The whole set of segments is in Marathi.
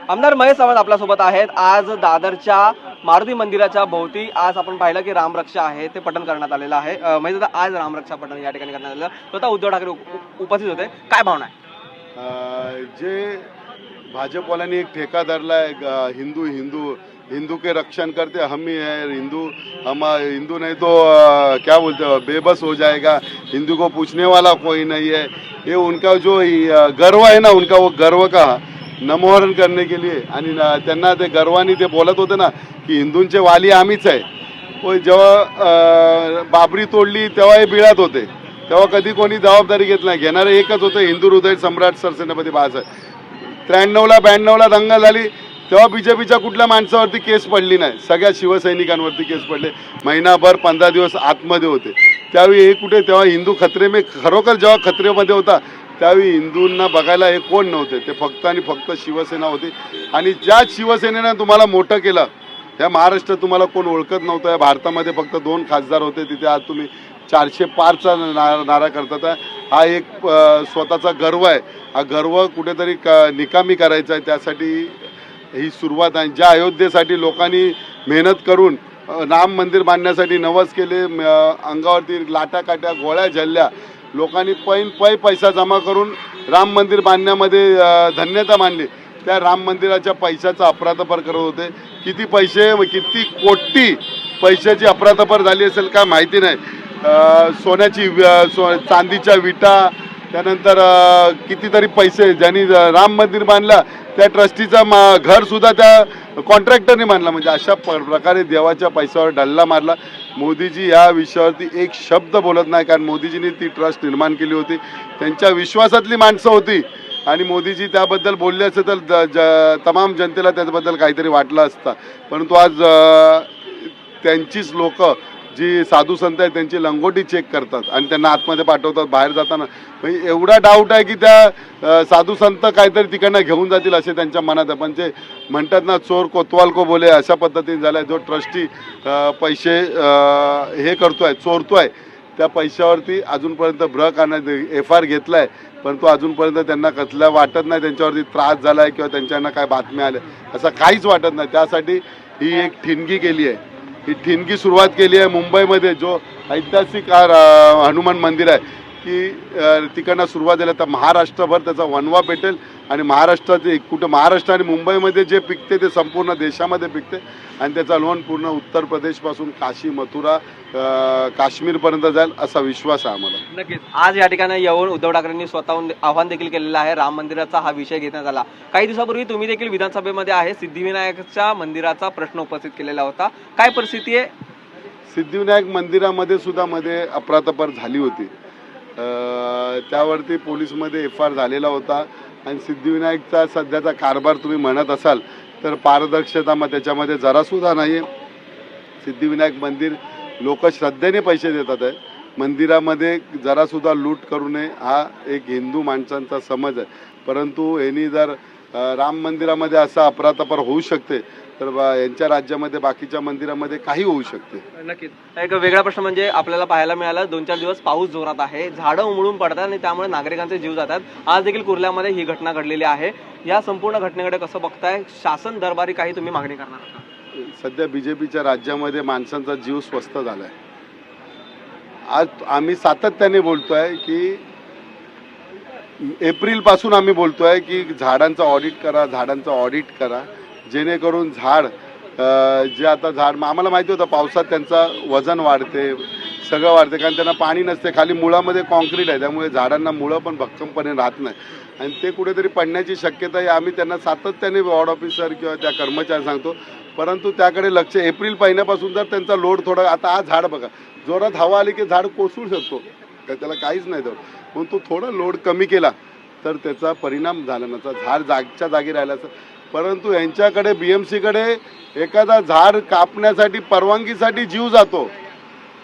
आमदार महेश सावंत आपल्यासोबत आहेत। आज दादरच्या मारुती मंदिराच्या भोवती आज आपण पाहिलं की रामरक्षा आहे ते पठण करण्यात आलेलं आहे। महेश दादा, आज रामरक्षा पठण या ठिकाणी करण्यात आलेलं, स्वतः उद्धव ठाकरे उपस्थित होते, काय भावना आहे? जे भाजपवाल्यांनी एक ठेका धरला है, हिंदू हिंदू हिंदू के रक्षण करते हम ही है, हिंदू हम हिंदू नहीं तो क्या बोलते हो बेबस हो जाएगा, हिंदू को पूछने वाला कोई नहीं है, ये उनका जो गर्व है ना, उनका वो गर्व का नमोहरण करने के लिए आणि त्यांना ते गर्वाने ते बोलत होते ना की हिंदूंचे वाली आम्हीच आहे। वो जेव्हा बाबरी तोडली तेव्हा हे बिळात होते, तेव्हा कधी कोणी जबाबदारी घेणारे एकच होते, हिंदू हृदय सम्राट सरसेनापती बाळासाहेब। 93ला 92ला दंगल झाली तेव्हा बीजेपीच्या कुठल्या माणसावरती केस पडली नाही, सगळ्या शिवसैनिकांवरती केस पडले, महिनाभर 15 दिवस आतमध्ये होते। त्यावेळी हे कुठे, तेव्हा हिंदू खतरे में खरोखर जेव्हा खतरेमध्ये होता त्यावेळी हिंदूंना बघायला हे कोण नव्हते, ते फक्त आणि फक्त शिवसेना होती। आणि ज्या शिवसेनेनं तुम्हाला मोठं केलं, ह्या महाराष्ट्रात तुम्हाला कोण ओळखत नव्हतं। या भारतामध्ये फक्त 2 खासदार होते, तिथे आज तुम्ही 400 पारचा नारा करतात। हा एक स्वतःचा गर्व आहे, हा गर्व कुठेतरी निकामी करायचा आहे, त्यासाठी ही सुरुवात आहे। ज्या अयोध्येसाठी लोकांनी मेहनत करून राम मंदिर बांधण्यासाठी नवस केले, अंगावरती लाटाकाट्या गोळ्या झेलल्या, लोकांनी पैसा जमा करून राम मंदिर बांधण्यामध्ये धन्यता मानली, त्या राम मंदिराच्या पैशाचा अफरातफर करत होते। किती पैसे, किती कोटी पैशाची अफरातफर झाली असेल काय माहिती नाही। सोन्याची चांदीच्या विटा, त्यानंतर कितीतरी पैसे ज्यांनी राम मंदिर बांधला त्या ट्रस्टीचा घर सुद्धा त्या कॉन्ट्रॅक्टरने बांधला। म्हणजे अशा प्रकारे देवाच्या पैशावर डल्ला मारला। मोदीजी या विषयावरती एक शब्द बोलत नाही, कारण मोदीजींनी ती ट्रस्ट निर्माण केली होती, त्यांच्या विश्वासातली माणसं होती, आणि मोदीजी त्याबद्दल बोलले असते तर तमाम जनतेला त्याबद्दल काहीतरी वाटलं असतं। परंतु आज त्यांचीच लोक जी साधू संत आहेत त्यांची लंगोटी चेक करतात आणि त्यांना आतमध्ये पाठवतात बाहेर जाताना। म्हणजे एवढा डाऊट आहे की त्या साधू संत काहीतरी तिकडनं घेऊन जातील असे त्यांच्या मनात आहे। पण ते म्हणतात ना, चोर कोतवाल को बोले, अशा पद्धतीने झालं आहे। जो ट्रस्टी पैसे हे करतोय, चोरतोय, त्या पैशावरती अजूनपर्यंत FIR घेतला आहे, परंतु अजूनपर्यंत त्यांना कसल्या वाटत नाही त्यांच्यावरती त्रास झाला आहे किंवा त्यांच्याना काय बातम्या आल्या, असं काहीच वाटत नाही। त्यासाठी ही एक ठिणगी केली आहे, ही ठिणगी सुरुवात केली आहे मुंबईमध्ये, जो ऐतिहासिक हनुमान मंदिर आहे की तिकडनं सुरुवात झाली, तर महाराष्ट्रभर त्याचा वनवा पेटेल। आणि महाराष्ट्राचे कुठं महाराष्ट्र आणि मुंबईमध्ये जे पिकते ते संपूर्ण देशामध्ये पिकते, आणि त्याचा लोन पूर्ण उत्तर प्रदेशपासून काशी मथुरा काश्मीरपर्यंत जाईल असा विश्वास आहे आम्हाला। नक्कीच आज या ठिकाणी येऊन उद्धव ठाकरेंनी स्वतःहून आव्हान देखील केलेलं आहे, राम मंदिराचा हा विषय घेण्यात आला। काही दिवसापूर्वी तुम्ही देखील विधानसभेमध्ये आहे सिद्धिविनायकच्या मंदिराचा प्रश्न उपस्थित केलेला होता, काय परिस्थिती आहे? सिद्धिविनायक मंदिरामध्ये सुद्धा मध्ये अफरातफर झाली होती, त्यावरती पोलीसमध्ये FIR झालेला होता। आणि सिद्धिविनायकचा सध्याचा कारभार तुम्ही म्हणत असाल तर पारदर्शकता मग त्याच्यामध्ये जरासुद्धा नाही आहे। सिद्धिविनायक मंदिर लोक श्रद्धेने पैसे देतात आहे, मंदिरामध्ये जरासुद्धा लूट करू नये हा एक हिंदू माणसांचा समज आहे। परंतु यांनी जर राम मंदिरामध्ये असा अफरातफर होऊ शकते तर यांच्या राज्यामध्ये बाकीच्या मंदिरामध्ये काही होऊ शकते। नक्कीच एक वेगळा प्रश्न म्हणजे आपल्याला पाहायला मिळालं 2-4 दिवस पाऊस जोरात आहे, झाडं उमळून पडतात आणि त्यामुळे नागरिकांचे जीव जातात। आज देखील कुर्ल्यामध्ये ही घटना घडलेली आहे, या संपूर्ण घटनेकडे कसं बघताय? शासन दरबारी काही तुम्ही मागणी करणार का? सध्या बीजेपीच्या राज्यामध्ये माणसांचा जीव स्वस्त झाला आहे। आज आम्ही सातत्याने बोलतोय की एप्रिलपासून आम्ही बोलतोय की झाडांचं ऑडिट करा, झाडांचं ऑडिट करा, जेणेकरून झाड जे आता झाड आम्हाला माहिती होतं पावसात त्यांचं वजन वाढते, सगळं वाढते, कारण त्यांना पाणी नसते, खाली मुळामध्ये कॉन्क्रीट आहे, त्यामुळे झाडांना मुळं पण भक्कमपणे राहत नाही आणि ते कुठेतरी पडण्याची शक्यता आहे। आम्ही त्यांना सातत्याने वॉर्ड ऑफिसर किंवा त्या कर्मचारी सांगतो, परंतु त्याकडे लक्ष एप्रिल महिन्यापासून जर त्यांचा लोड थोडा, आता आज झाड बघा जोरात हवा आली की झाड कोसळू शकतो, त्याला काहीच नाही तर म्हणून तो थोडा लोड कमी केला तर त्याचा परिणाम झाला नसता, झाड जागच्या जागी राहिला असं। परंतु यांच्याकडे BMCकडे एखादा झाड कापण्यासाठी परवानगीसाठी जीव जातो।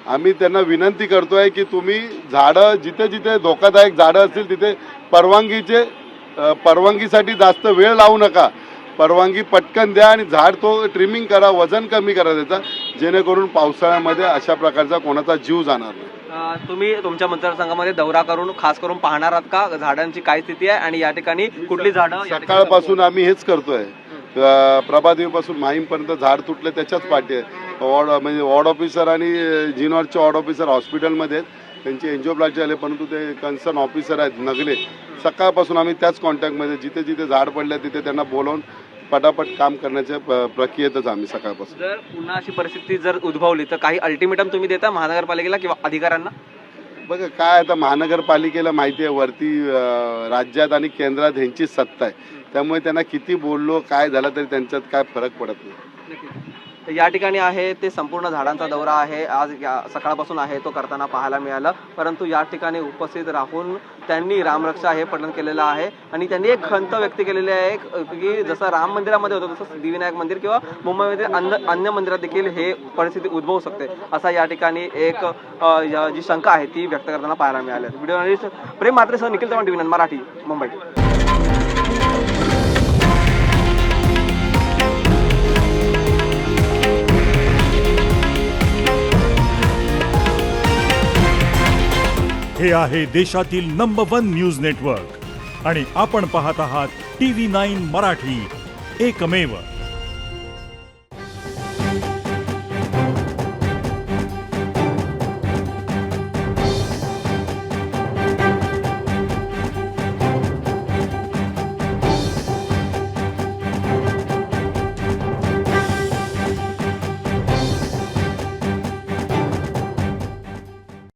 आम्ही त्यांना विनंती करतोय की तुम्ही झाडं जिथे जिथे धोकादायक झाडं असतील तिथे परवानगीसाठी जास्त वेळ लावू नका, परवानगी पटकन द्या आणि झाड तो ट्रिमिंग करा, वजन कमी करा त्याचा, जेणेकरून पावसाळ्यामध्ये अशा प्रकारचा कोणाचा जीव जाणार नाही। तुम्ही तुमच्या मतदारसंघामध्ये दौरा करून खास करून पाहणार आहात का झाडांची काय स्थिती आहे आणि या ठिकाणी कुठली झाडं? सकाळपासून आम्ही हेच करतोय, प्रभादेवीपासून माहीमपर्यंत झाड तुटले त्याच्याच पाठी आहे. म्हणजे वॉर्ड ऑफिसर आणि जिनॉरचे वॉर्ड ऑफिसर हॉस्पिटलमध्ये आहेत, त्यांची एन्जिओप्लास्टी झाली, परंतु ते कन्सर्न ऑफिसर आहेत नगले. सकाळपासून आम्ही त्याच कॉन्टॅक्टमध्ये, जिथे जिथे झाड पडले तिथे त्यांना बोलावून पटापट काम करण्याच्या प्रक्रियेतच आम्ही सकाळपासून. जर पुन्हा अशी परिस्थिती जर उद्भवली तर काही अल्टिमेटम तुम्ही देता महानगरपालिकेला किंवा अधिकाऱ्यांना? बघा काय, आता महानगरपालिकेला माहिती आहे वरती राज्यात आणि केंद्रात ह्यांचीच सत्ता आहे, त्यामुळे त्यांना किती बोललो काय झालं तरी त्यांच्यात काय फरक पडत नाही. तर या ठिकाणी आहे ते संपूर्ण झाडांचा दौरा आहे, आज सकाळपासून आहे तो करताना पाहायला मिळाला. परंतु या ठिकाणी उपस्थित राहून त्यांनी रामरक्षा हे पठण केलेलं आहे आणि त्यांनी एक खंत व्यक्त केलेली आहे की जसं राम मंदिरामध्ये होतं तसं सिद्धिविनायक मंदिर किंवा मुंबईमध्ये अन्य मंदिरात देखील हे परिस्थिती उद्भवू शकते, असा या ठिकाणी एक जी शंका आहे ती व्यक्त करताना पाहायला मिळाली. व्हिडिओ जर्नलिस्ट प्रेम म्हात्रेसह निखिल चव्हाण, टीव्ही 9 मराठी, मुंबई. हे आहे देशातील नंबर 1 न्यूज नेटवर्क आणि आपण पाहत आहात TV9 मराठी, एकमेव.